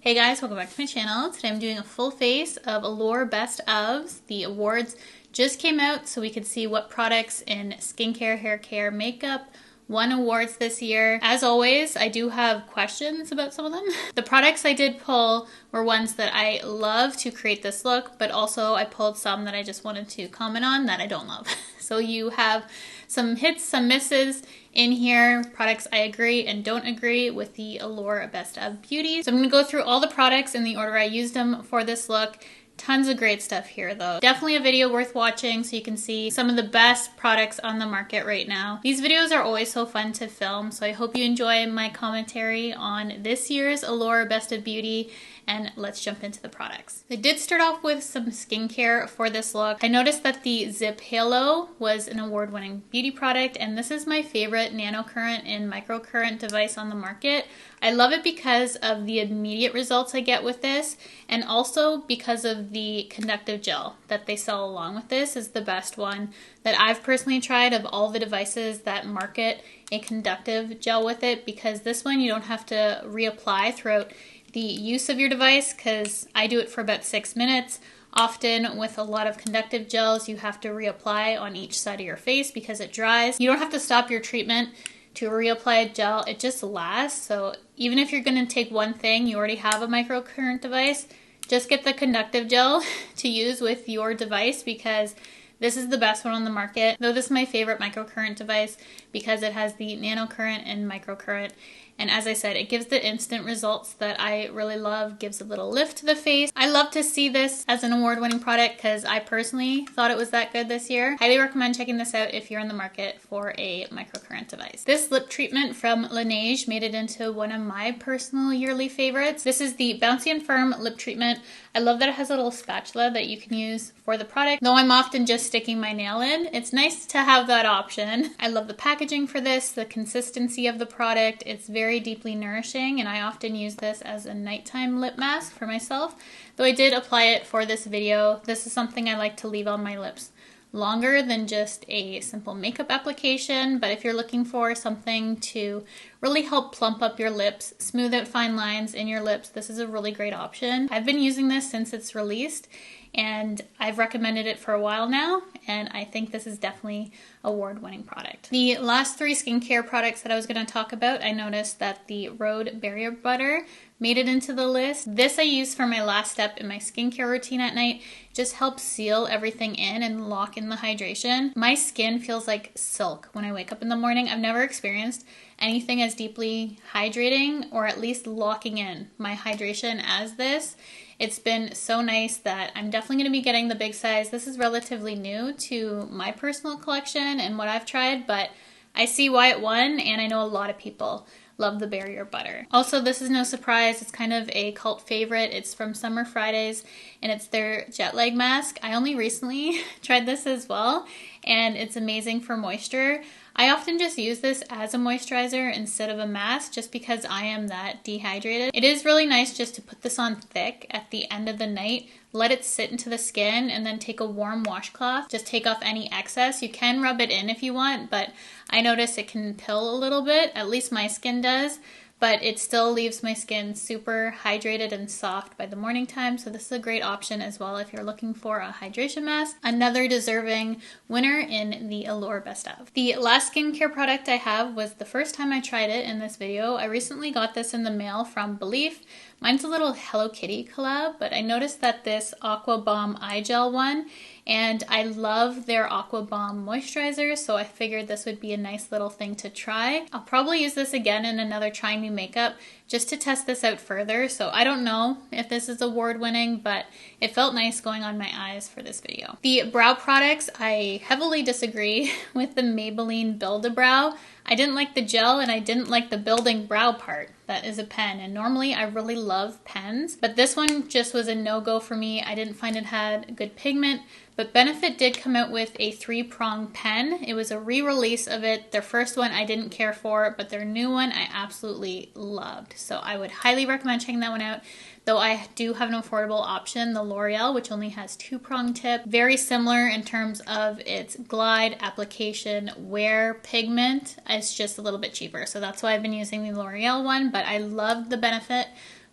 Hey guys, welcome back to my channel. Today I'm doing a full face of Allure Best Ofs. The awards just came out so we could see what products in skincare, hair care, makeup won awards this year. As always, I do have questions about some of them. The products I did pull were ones that I love to create this look, but also I pulled some that I just wanted to comment on that I don't love. So you have some hits, some misses in here, products I agree and don't agree with the Allure Best of Beauty. So I'm gonna go through all the products in the order I used them for this look. Tons of great stuff here though. Definitely a video worth watching so you can see some of the best products on the market right now. These videos are always so fun to film, so I hope you enjoy my commentary on this year's Allure Best of Beauty, and let's jump into the products. I did start off with some skincare for this look. I noticed that the Zip Halo was an award-winning beauty product, and this is my favorite nanocurrent and microcurrent device on the market. I love it because of the immediate results I get with this, and also because of the conductive gel that they sell along with this is the best one that I've personally tried of all the devices that market a conductive gel with it, because this one you don't have to reapply throughout the use of your device, because I do it for about 6 minutes. Often with a lot of conductive gels, you have to reapply on each side of your face because it dries. You don't have to stop your treatment to reapply a gel, it just lasts. So even if you're going to take one thing, you already have a microcurrent device, just get the conductive gel to use with your device, because this is the best one on the market. Though this is my favorite microcurrent device because it has the nanocurrent and microcurrent. And as I said, it gives the instant results that I really love, gives a little lift to the face. I love to see this as an award-winning product because I personally thought it was that good this year. Highly recommend checking this out if you're in the market for a microcurrent device. This lip treatment from Laneige made it into one of my personal yearly favorites. This is the Bouncy and Firm lip treatment. I love that it has a little spatula that you can use for the product. Though I'm often just sticking my nail in, it's nice to have that option. I love the packaging for this, the consistency of the product. It's very deeply nourishing, and I often use this as a nighttime lip mask for myself. Though I did apply it for this video, this is something I like to leave on my lips longer than just a simple makeup application. But if you're looking for something to really help plump up your lips, smooth out fine lines in your lips, this is a really great option. I've been using this since it's released, and I've recommended it for a while now, and I think this is definitely an award-winning product. The last 3 skincare products that I was going to talk about, I noticed that the Rhode Barrier Butter made it into the list. This I use for my last step in my skincare routine at night. It just helps seal everything in and lock in the hydration. My skin feels like silk when I wake up in the morning. I've never experienced anything as deeply hydrating, or at least locking in my hydration as this. It's been so nice that I'm definitely going to be getting the big size. This is relatively new to my personal collection and what I've tried, but I see why it won, and I know a lot of people love the Barrier Butter. Also, this is no surprise, it's kind of a cult favorite. It's from Summer Fridays, and it's their jet lag mask. I only recently tried this as well, and it's amazing for moisture. I often just use this as a moisturizer instead of a mask just because I am that dehydrated. It is really nice just to put this on thick at the end of the night, let it sit into the skin, and then take a warm washcloth, just take off any excess. You can rub it in if you want, but I notice it can pill a little bit, at least my skin does, but it still leaves my skin super hydrated and soft by the morning time. So this is a great option as well if you're looking for a hydration mask. Another deserving winner in the Allure Best Of. The last skincare product I have was the first time I tried it in this video. I recently got this in the mail from Belief. Mine's a little Hello Kitty collab, but I noticed that this Aqua Bomb Eye Gel one, and I love their Aqua Bomb moisturizer, so I figured this would be a nice little thing to try. I'll probably use this again in another Trying New Makeup just to test this out further, so I don't know if this is award-winning, but it felt nice going on my eyes for this video. The brow products, I heavily disagree with the Maybelline Build-A-Brow. I didn't like the gel, and I didn't like the building brow part. That is a pen, and normally I really love pens, but this one just was a no-go for me. I didn't find it had good pigment, but Benefit did come out with a 3-prong pen. It was a re-release of it. Their first one I didn't care for, but their new one I absolutely loved. So I would highly recommend checking that one out. Though I do have an affordable option, the L'Oreal, which only has 2-prong tip. Very similar in terms of its glide, application, wear, pigment. It's just a little bit cheaper. So that's why I've been using the L'Oreal one, but I love the Benefit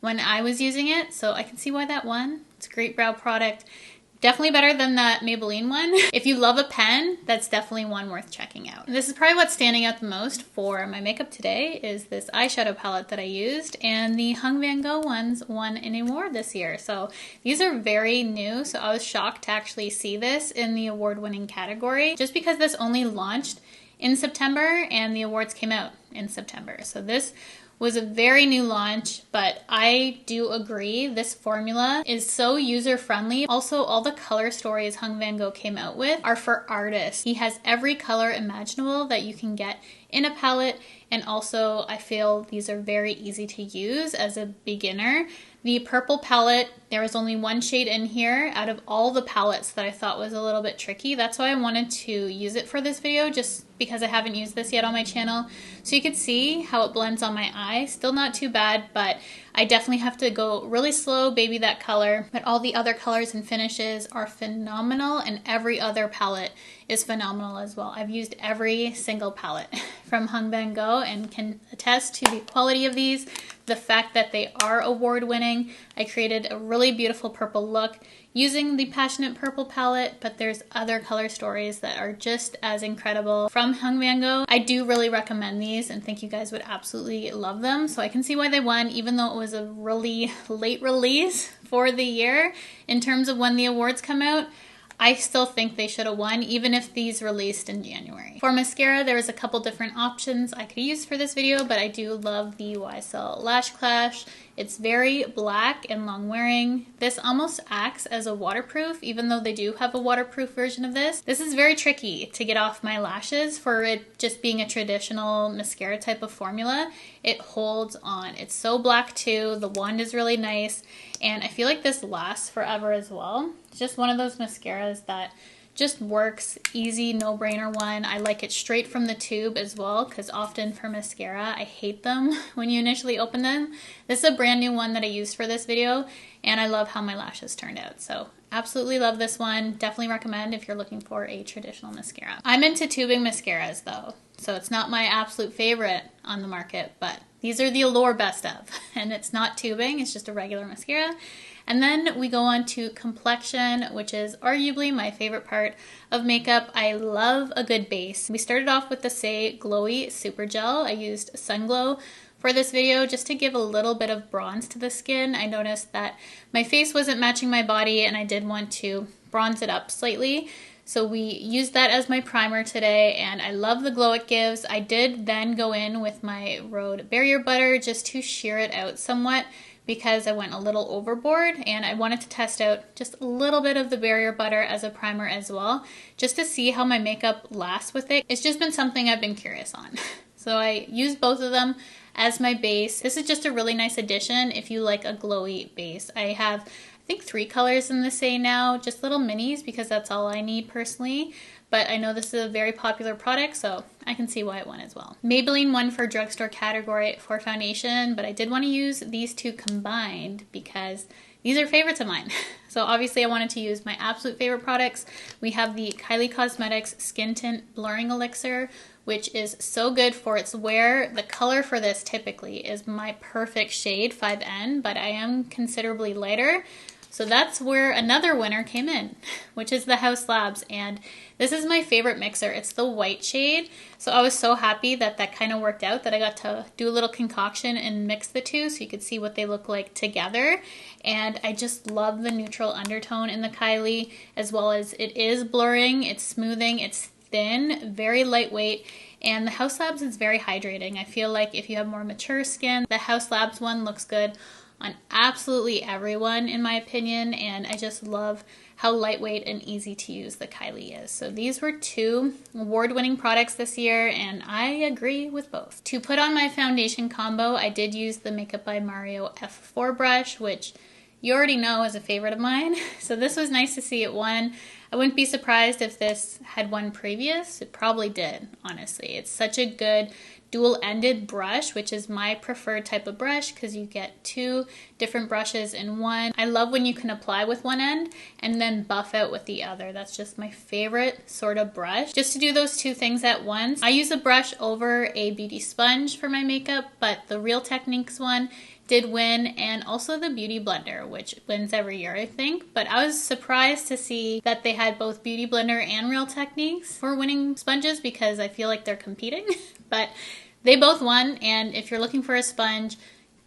when I was using it, so I can see why that won. It's a great brow product. Definitely better than that Maybelline one. If you love a pen, that's definitely one worth checking out. This is probably what's standing out the most for my makeup today is this eyeshadow palette that I used, and the Hung Van Gogh ones won an award this year. So these are very new, so I was shocked to actually see this in the award-winning category, just because this only launched in September and the awards came out in September. So this was a very new launch, but I do agree this formula is so user-friendly. Also, all the color stories Hung Van Gogh came out with are for artists. He has every color imaginable that you can get in a palette, and also I feel these are very easy to use as a beginner. The purple palette, there was only one shade in here out of all the palettes that I thought was a little bit tricky. That's why I wanted to use it for this video, just because I haven't used this yet on my channel. So you could see how it blends on my eye. Still not too bad, but I definitely have to go really slow, baby that color. But all the other colors and finishes are phenomenal, and every other palette is phenomenal as well. I've used every single palette from Hung Van Gogh and can attest to the quality of these, the fact that they are award-winning. I created a really beautiful purple look using the Passionate Purple palette, but there's other color stories that are just as incredible from Hung Van Gogh. I do really recommend these and think you guys would absolutely love them. So I can see why they won, even though it was a really late release for the year in terms of when the awards come out. I still think they should have won, even if these released in January. For mascara, there was a couple different options I could use for this video, but I do love the YSL Lash Clash. It's very black and long wearing. This almost acts as a waterproof, even though they do have a waterproof version of this. This is very tricky to get off my lashes for it just being a traditional mascara type of formula. It holds on. It's so black too. The wand is really nice, and I feel like this lasts forever as well. It's just one of those mascaras that just works, easy, no-brainer one. I like it straight from the tube as well, because often for mascara, I hate them when you initially open them. This is a brand new one that I used for this video, and I love how my lashes turned out. So absolutely love this one. Definitely recommend if you're looking for a traditional mascara. I'm into tubing mascaras though, so it's not my absolute favorite on the market, but these are the Allure best of, and it's not tubing, it's just a regular mascara. And then we go on to Complexion, which is arguably my favorite part of makeup. I love a good base. We started off with the Say Glowy Super Gel. I used Sun Glow for this video just to give a little bit of bronze to the skin. I noticed that my face wasn't matching my body, and I did want to bronze it up slightly. So we used that as my primer today, and I love the glow it gives. I did then go in with my Rhode Barrier Butter just to sheer it out somewhat, because I went a little overboard, and I wanted to test out just a little bit of the Barrier Butter as a primer as well, just to see how my makeup lasts with it. It's just been something I've been curious on. So I used both of them as my base. This is just a really nice addition if you like a glowy base. I have, I think, 3 colors in the Say now, just little minis, because that's all I need personally. But I know this is a very popular product, so I can see why it won as well. Maybelline won for drugstore category for foundation, but I did want to use these two combined because these are favorites of mine. So obviously I wanted to use my absolute favorite products. We have the Kylie Cosmetics Skin Tint Blurring Elixir, which is so good for its wear. The color for this typically is my perfect shade, 5N, but I am considerably lighter. So that's where another winner came in, which is the Haus Labs, and this is my favorite mixer. It's the white shade, so I was so happy that that kind of worked out, that I got to do a little concoction and mix the two so you could see what they look like together. And I just love the neutral undertone in the Kylie, as well as it is blurring, it's smoothing, it's thin, very lightweight. And the Haus Labs is very hydrating. I feel like if you have more mature skin, the Haus Labs one looks good on absolutely everyone, in my opinion, and I just love how lightweight and easy to use the Kylie is. So these were 2 award-winning products this year, and I agree with both. To put on my foundation combo, I did use the Makeup by Mario F4 brush, which you already know is a favorite of mine. So this was nice to see it won. I wouldn't be surprised if this had won previous. It probably did, honestly. It's such a good dual-ended brush, which is my preferred type of brush because you get 2 different brushes in one. I love when you can apply with one end and then buff out with the other. That's just my favorite sort of brush, just to do those 2 things at once. I use a brush over a beauty sponge for my makeup, but the Real Techniques one did win, and also the Beauty Blender, which wins every year, I think. But I was surprised to see that they had both Beauty Blender and Real Techniques for winning sponges because I feel like they're competing. But they both won, and if you're looking for a sponge,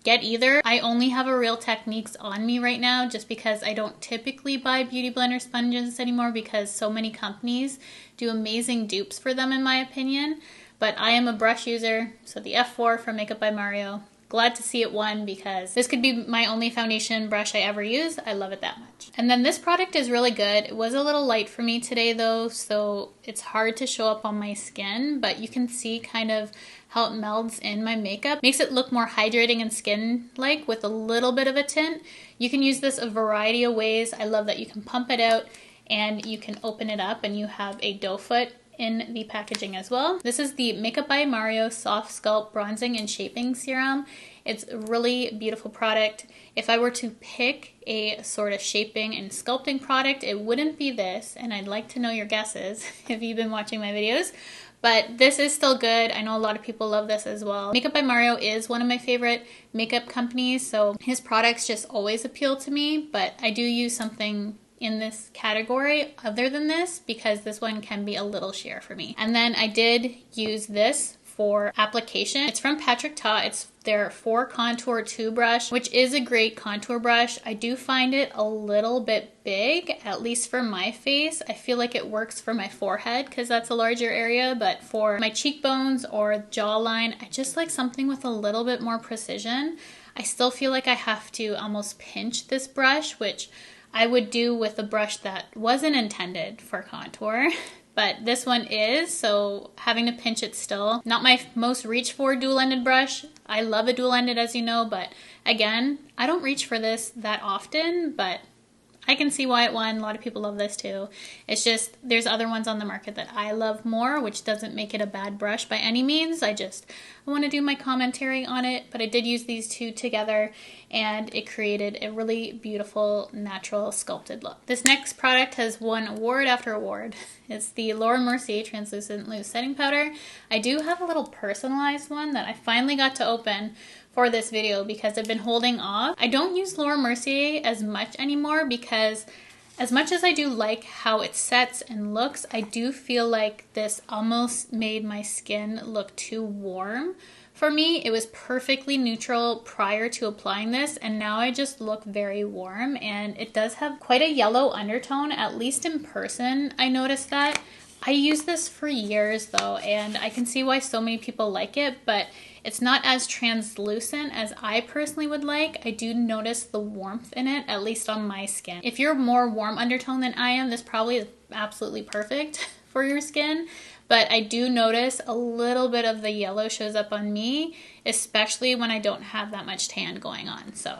get either. I only have a Real Techniques on me right now just because I don't typically buy Beauty Blender sponges anymore because so many companies do amazing dupes for them in my opinion. But I am a brush user, so the F4 from Makeup by Mario. Glad to see it won because this could be my only foundation brush I ever use. I love it that much. And then this product is really good. It was a little light for me today though, so it's hard to show up on my skin, but you can see kind of how it melds in my makeup. Makes it look more hydrating and skin-like with a little bit of a tint. You can use this a variety of ways. I love that you can pump it out and you can open it up and you have a doe foot in the packaging as well. This is the Makeup by Mario Soft Sculpt Bronzing and Shaping Serum. It's a really beautiful product. If I were to pick a sort of shaping and sculpting product, it wouldn't be this, and I'd like to know your guesses if you've been watching my videos. But this is still good. I know a lot of people love this as well. Makeup by Mario is one of my favorite makeup companies, so his products just always appeal to me, but I do use something in this category other than this because this one can be a little sheer for me. And then I did use this for application. It's from Patrick Ta. It's their 4 Contour 2 brush, which is a great contour brush. I do find it a little bit big, at least for my face. I feel like it works for my forehead because that's a larger area, but for my cheekbones or jawline, I just like something with a little bit more precision. I still feel like I have to almost pinch this brush, which I would do with a brush that wasn't intended for contour, but this one is, so having to pinch it still. Not my most reach for dual-ended brush. I love a dual-ended, as you know, but again, I don't reach for this that often, but I can see why it won. A lot of people love this too. It's just, there's other ones on the market that I love more, which doesn't make it a bad brush by any means. I want to do my commentary on it, but I did use these 2 together and it created a really beautiful, natural, sculpted look. This next product has won award after award. It's the Laura Mercier Translucent Loose Setting Powder. I do have a little personalized one that I finally got to open for this video because I've been holding off. I don't use Laura Mercier as much anymore because as much as I do like how it sets and looks, I do feel like this almost made my skin look too warm. For me, it was perfectly neutral prior to applying this, and now I just look very warm, and it does have quite a yellow undertone, at least in person. I noticed that. I used this for years though, and I can see why so many people like it, but it's not as translucent as I personally would like. I do notice the warmth in it, at least on my skin. If you're more warm undertone than I am, this probably is absolutely perfect for your skin. But I do notice a little bit of the yellow shows up on me, especially when I don't have that much tan going on. So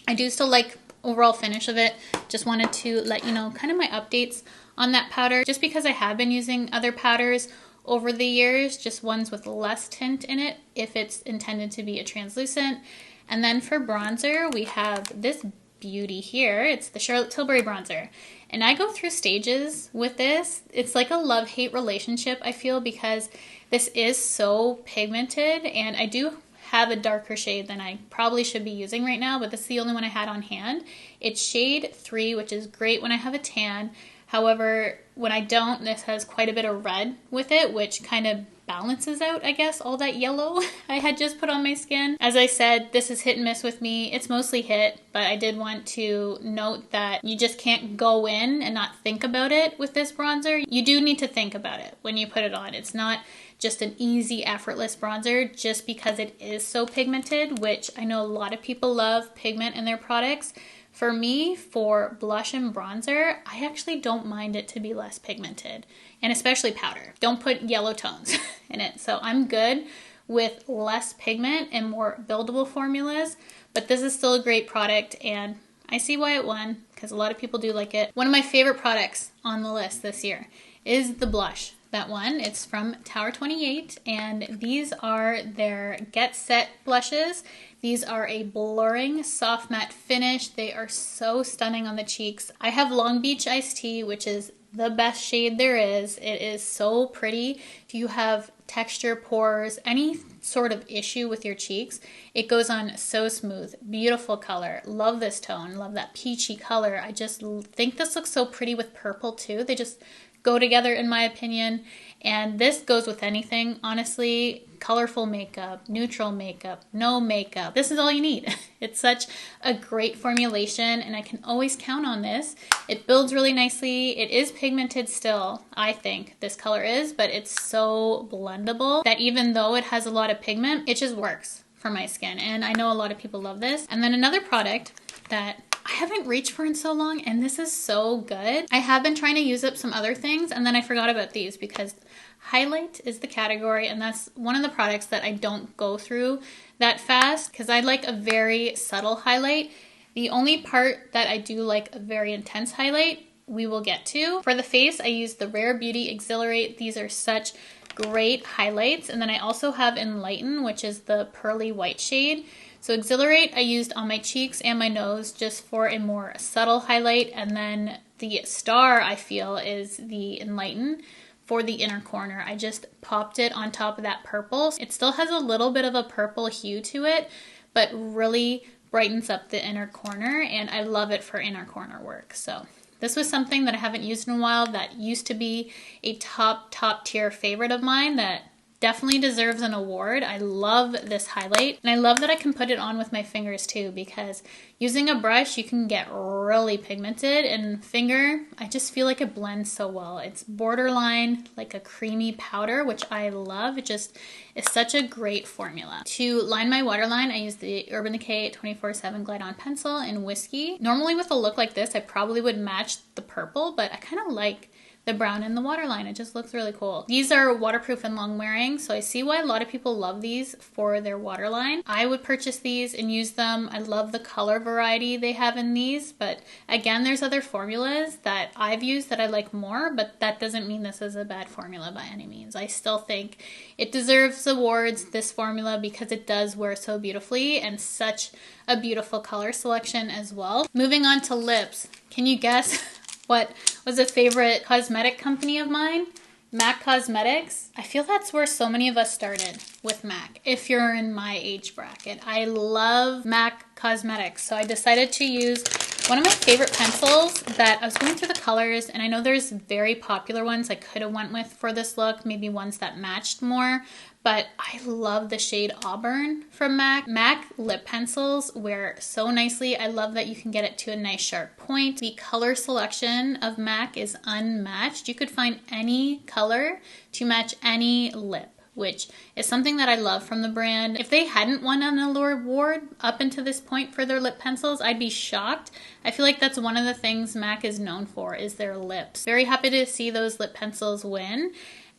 I do still like overall finish of it. Just wanted to let you know kind of my updates on that powder, just because I have been using other powders over the years, just ones with less tint in it if it's intended to be a translucent. And then for bronzer, we have this beauty here. It's the Charlotte Tilbury bronzer. And I go through stages with this. It's like a love-hate relationship, I feel, because this is so pigmented, and I do have a darker shade than I probably should be using right now, but this is the only one I had on hand. It's shade 3, which is great when I have a tan. However, when I don't, this has quite a bit of red with it, which kind of balances out, I guess, all that yellow I had just put on my skin. As I said, this is hit and miss with me. It's mostly hit, but I did want to note that you just can't go in and not think about it with this bronzer. You do need to think about it when you put it on. It's not just an easy, effortless bronzer just because it is so pigmented, which I know a lot of people love pigment in their products. For me, for blush and bronzer, I actually don't mind it to be less pigmented, and especially powder. Don't put yellow tones in it. So I'm good with less pigment and more buildable formulas, but this is still a great product, and I see why it won because a lot of people do like it. One of my favorite products on the list this year is the blush that one. It's from Tower 28, and these are their Get Set blushes. These are a blurring soft matte finish. They are so stunning on the cheeks. I have Long Beach Iced Tea, which is the best shade there is. It is so pretty. If you have texture, pores, any sort of issue with your cheeks, it goes on so smooth. Beautiful color. Love this tone. Love that peachy color. I just think this looks so pretty with purple too. They just go together in my opinion. And this goes with anything, honestly. Colorful makeup, neutral makeup, no makeup. This is all you need. It's such a great formulation and I can always count on this. It builds really nicely. It is pigmented still, I think this color is, but it's so blendable that even though it has a lot of pigment, it just works for my skin. And I know a lot of people love this. And then another product that I haven't reached for in so long, and this is so good. I have been trying to use up some other things, and then I forgot about these because highlight is the category, and that's one of the products that I don't go through that fast because I like a very subtle highlight. The only part that I do like a very intense highlight, we will get to. For the face, I use the Rare Beauty Exhilarate. These are such great highlights. And then I also have Enlighten, which is the pearly white shade. So Exhilarate I used on my cheeks and my nose just for a more subtle highlight. And then the star I feel is the Enlighten for the inner corner. I just popped it on top of that purple. It still has a little bit of a purple hue to it, but really brightens up the inner corner, and I love it for inner corner work. So this was something that I haven't used in a while that used to be a top tier favorite of mine that definitely deserves an award. I love this highlight, and I love that I can put it on with my fingers too, because using a brush you can get really pigmented, and finger, I just feel like it blends so well. It's borderline like a creamy powder, which I love. It just is such a great formula. To line my waterline, I use the Urban Decay 24/7 Glide On Pencil in Whiskey. Normally with a look like this, I probably would match the purple, but I kind of like the brown in the waterline. It just looks really cool. These are waterproof and long wearing, so I see why a lot of people love these for their waterline. I would purchase these and use them. I love the color variety they have in these, but again, there's other formulas that I've used that I like more, but that doesn't mean this is a bad formula by any means. I still think it deserves awards, this formula, because it does wear so beautifully and such a beautiful color selection as well. Moving on to lips. Can you guess what was a favorite cosmetic company of mine? MAC Cosmetics. I feel that's where so many of us started, with MAC, if you're in my age bracket. I love MAC Cosmetics, so I decided to use one of my favorite pencils that I was going through the colors, and I know there's very popular ones I could have went with for this look, maybe ones that matched more, but I love the shade Auburn from MAC. MAC lip pencils wear so nicely. I love that you can get it to a nice sharp point. The color selection of MAC is unmatched. You could find any color to match any lip, which is something that I love from the brand. If they hadn't won an Allure award up until this point for their lip pencils, I'd be shocked. I feel like that's one of the things MAC is known for, is their lips. Very happy to see those lip pencils win.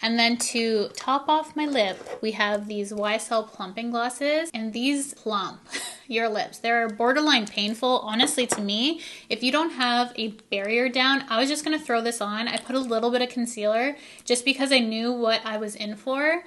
And then to top off my lip, we have these YSL plumping glosses, and these plump your lips. They're borderline painful, honestly, to me. If you don't have a barrier down, I was just gonna throw this on. I put a little bit of concealer just because I knew what I was in for.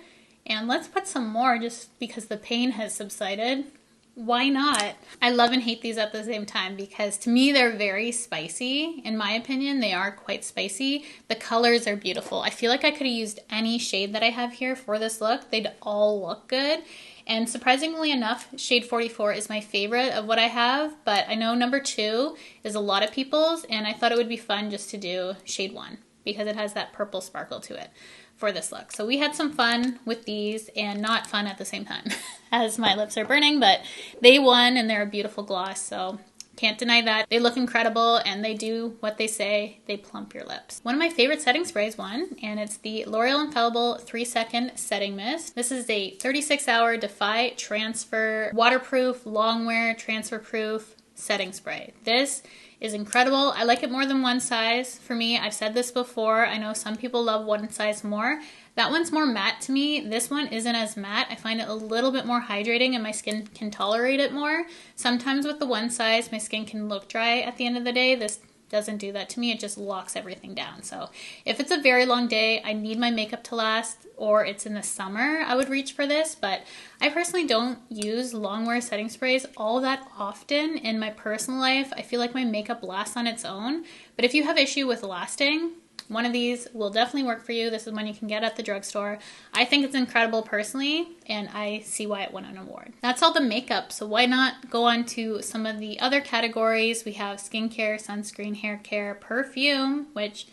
And let's put some more just because the pain has subsided. Why not? I love and hate these at the same time because to me they're very spicy. In my opinion, they are quite spicy. The colors are beautiful. I feel like I could have used any shade that I have here for this look. They'd all look good. And surprisingly enough, shade 44 is my favorite of what I have, but I know number 2 is a lot of people's, and I thought it would be fun just to do shade 1 because it has that purple sparkle to it for this look. So we had some fun with these, and not fun at the same time as my lips are burning, but they won and they're a beautiful gloss, so can't deny that. They look incredible and they do what they say, they plump your lips. One of my favorite setting sprays won, and it's the L'Oreal Infallible 3-Second Setting Mist. This is a 36-hour Defy Transfer, waterproof, long wear, transfer proof setting spray. This is incredible. I like it more than one size. For me, I've said this before, I know some people love one size more. That one's more matte to me. This one isn't as matte. I find it a little bit more hydrating and my skin can tolerate it more. Sometimes with the one size, my skin can look dry at the end of the day. This doesn't do that to me. It just locks everything down. So if it's a very long day, I need my makeup to last, or it's in the summer, I would reach for this. But I personally don't use long wear setting sprays all that often in my personal life. I feel like my makeup lasts on its own. But if you have issue with lasting, one of these will definitely work for you. This is one you can get at the drugstore. I think it's incredible personally, and I see why it won an award. That's all the makeup, so why not go on to some of the other categories? We have skincare, sunscreen, hair care, perfume, which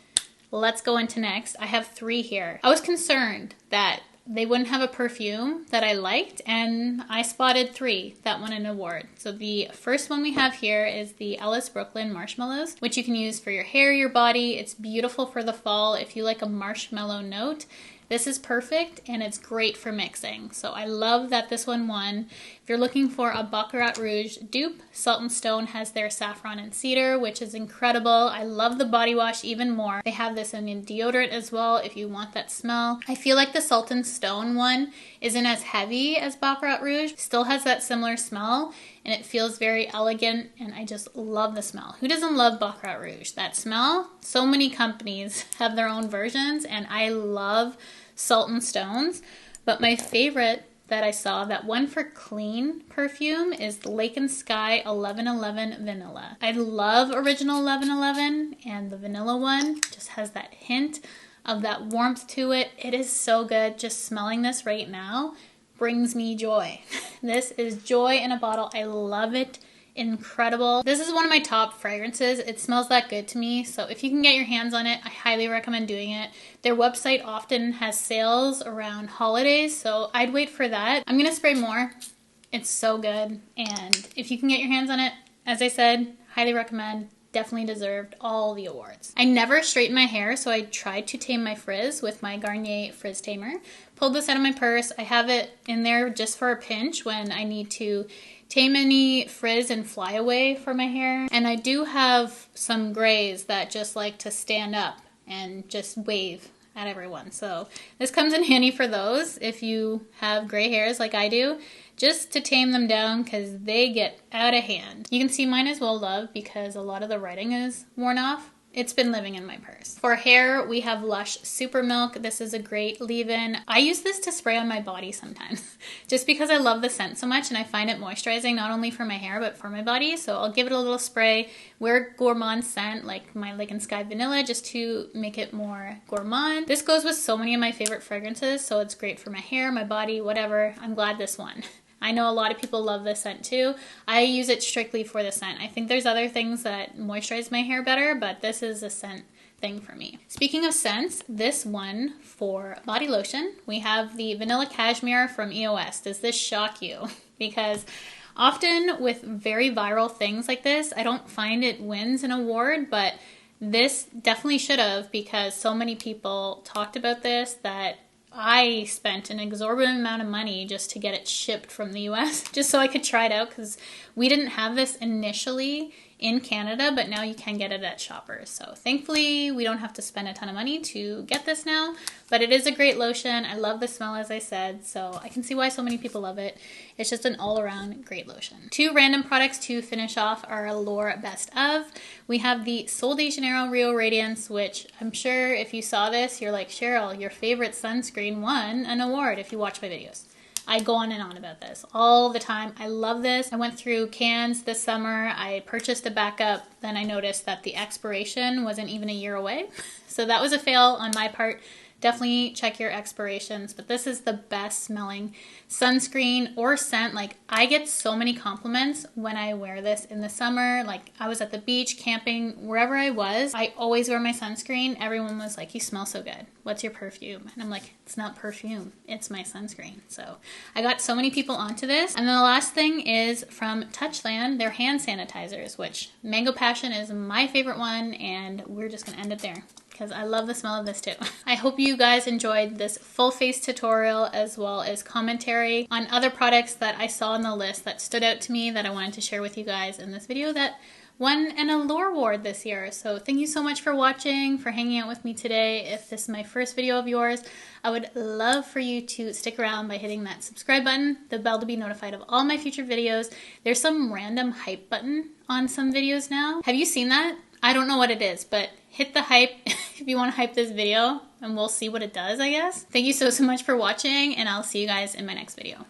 let's go into next. I have 3 here. I was concerned that they wouldn't have a perfume that I liked, and I spotted 3 that won an award. So the first one we have here is the Ellis Brooklyn Marshmallows, which you can use for your hair, your body. It's beautiful for the fall if you like a marshmallow note. This is perfect, and it's great for mixing. So I love that this one won. If you're looking for a Baccarat Rouge dupe, Salt & Stone has their Saffron and Cedar, which is incredible. I love the body wash even more. They have this in deodorant as well if you want that smell. I feel like the Salt & Stone one isn't as heavy as Baccarat Rouge. Still has that similar smell, and it feels very elegant, and I just love the smell. Who doesn't love Baccarat Rouge? That smell? So many companies have their own versions, and I love Salt & Stones, but my favorite that I saw, that one for clean perfume, is the Lake and Sky 1111 Vanilla. I love original 1111, and the vanilla one just has that hint of that warmth to it. It is so good. Just smelling this right now brings me joy. This is joy in a bottle. I love it. Incredible. This is one of my top fragrances. It smells that good to me. So if you can get your hands on it, I highly recommend doing it. Their website often has sales around holidays, so I'd wait for that. I'm gonna spray more. It's so good. And if you can get your hands on it, as I said, highly recommend. Definitely deserved all the awards. I never straighten my hair, so I tried to tame my frizz with my Garnier Frizz Tamer. Pulled this out of my purse. I have it in there just for a pinch when I need to tame any frizz and fly away for my hair. And I do have some grays that just like to stand up and just wave at everyone. So this comes in handy for those if you have gray hairs like I do, just to tame them down because they get out of hand. You can see mine is well loved because a lot of the writing is worn off. It's been living in my purse. For hair, we have Lush Super Milk. This is a great leave-in. I use this to spray on my body sometimes just because I love the scent so much and I find it moisturizing not only for my hair but for my body. So I'll give it a little spray. Wear gourmand scent like my Lake and Sky Vanilla just to make it more gourmand. This goes with so many of my favorite fragrances, so it's great for my hair, my body, whatever. I'm glad this won. I know a lot of people love this scent too. I use it strictly for the scent. I think there's other things that moisturize my hair better, but this is a scent thing for me. Speaking of scents, this one for body lotion, we have the Vanilla Cashmere from EOS. Does this shock you? Because often with very viral things like this, I don't find it wins an award, but this definitely should have because so many people talked about this that I spent an exorbitant amount of money just to get it shipped from the US, just so I could try it out because we didn't have this initially in Canada, but now you can get it at Shoppers. So thankfully, we don't have to spend a ton of money to get this now, but it is a great lotion. I love the smell, as I said, so I can see why so many people love it. It's just an all-around great lotion. 2 random products to finish off our Allure Best Of. We have the Sol de Janeiro Rio Radiance, which I'm sure if you saw this, you're like, Cheryl, your favorite sunscreen won an award if you watch my videos. I go on and on about this all the time. I love this. I went through cans this summer. I purchased a backup. Then I noticed that the expiration wasn't even a year away. So that was a fail on my part. Definitely check your expirations, but this is the best smelling sunscreen or scent. Like, I get so many compliments when I wear this in the summer. Like, I was at the beach, camping, wherever I was, I always wear my sunscreen. Everyone was like, you smell so good. What's your perfume? And I'm like, it's not perfume, it's my sunscreen. So I got so many people onto this. And then the last thing is from Touchland, their hand sanitizers, which Mango Passion is my favorite one, and we're just gonna end it there because I love the smell of this too. I hope you guys enjoyed this full face tutorial as well as commentary on other products that I saw on the list that stood out to me that I wanted to share with you guys in this video that won an Allure award this year. So thank you so much for watching, for hanging out with me today. If this is my first video of yours, I would love for you to stick around by hitting that subscribe button, the bell to be notified of all my future videos. There's some random hype button on some videos now. Have you seen that? I don't know what it is, but hit the hype if you want to hype this video, and we'll see what it does, I guess. Thank you so much for watching, and I'll see you guys in my next video.